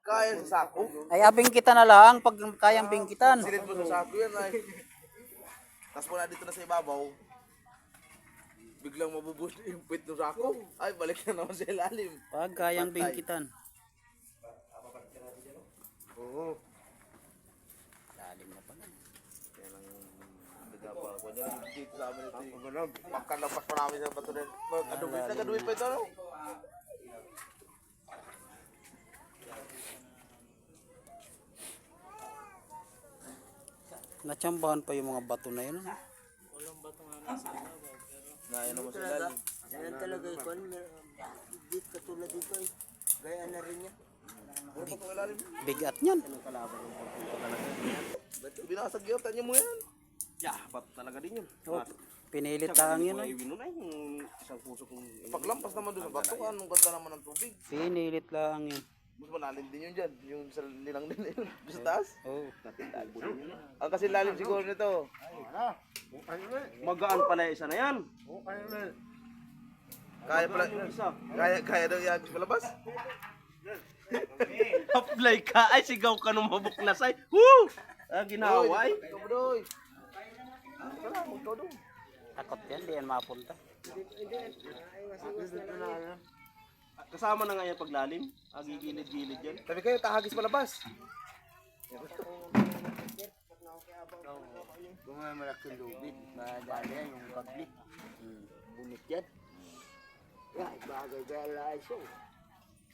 Kaya sa sako. Ay, abing kita na lang pag kayang bingkitan. Silid mo sa sako yan ay. Tapos mula dito na sa ibabaw. Biglang mabubus yung pit ng sako. Ay, balik na naman sa ilalim. Pag kayang bingkitan. Oo. Lalim na pala. Yan ang nagapa. Kung yan dito sa amin ito. Pagkalapas pa namin sa bato rin. Nagaduwi pa ito. No? Natsambahan pa yung mga bato na yun. Walang bato nga nasa ibabaw. Naya naman sa ilalim. Yan talaga ikon, dito katulad dito eh. Gaya na rin yan. Puro pa itong ilalim. Bigat niyan. Binasag yun. Tanya mo yan. Ya, ba't talaga din yun? Oh, pinilit lang yun. Iwinon ay yung isang puso kong... Paglampas naman doon sa bato. Anong ganda naman ng tubig. Pinilit lang yun. Mas malalim din yun dyan. Yung sa nilang din yun. Sa taas. Oh. Ang kasi lalim siguro nito. Magaan pala yung isa na yan. Kaya pala. Yung isa. Kaya daw yan palabas. Apply ka. Ay, sigaw ka nung mabuklasay. Woo! Ginawa ay. Ikaw doy. Wala, ikaw doon. Takot yan, di yan mapunta. Kasama na nga yung paglalim. Gigilid-gilid yan. Sabi kayo, tahagis palabas. Kung may malaking lubid, madali yan yung kabli. Bunit yan. Ay, bagay kaya laiso.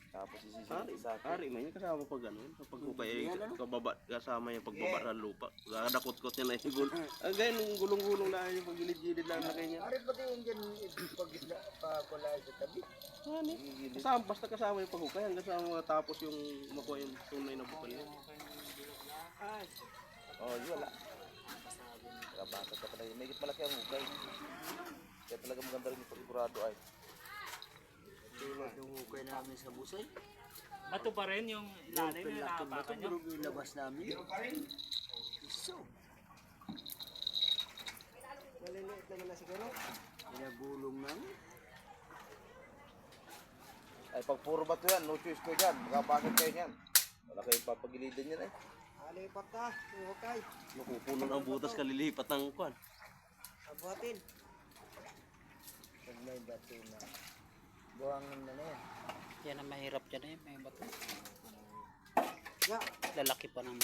Tapos Ari, isa. ari man yung kasama pag ganun. Kapag kaya kababa, kasama yung pagbaba ng lupa. Kakadakot-kot niya na yung gulong. Ganyan, gulong-gulong lang yung pagilid-gilid lang na ganyan. Ari pati yung dyan, pagkulay sa tabi. Ano? Kasama, basta kasama yung paghukay hanggang sa matapos yung makuha yung tunay na bukal niya. Oh, yun wala. Kabasa ka pala. May malaki ang hukay. Kaya talaga maganda rin yung pagkurado ay. Tulad yung hukay namin sa busay. Bato pa rin yung ilalim na Laking bato, nakapakan nyo. pero ilabas namin. Iso. Maliliit lang na siguro. Pinagulong namin. Ay, pag puro bato yan, no choice ko dyan. Magkapasok kayo yan. Wala kayong papagilidan yan ay. Alipat na, yung hukay. Makupuno ng butas kalilipat ng kwan. Abuhatin. Pag may bato na. Buhangin na yan. Yan ang mahirap dyan eh, may bato. Ya. Lalaki pa naman.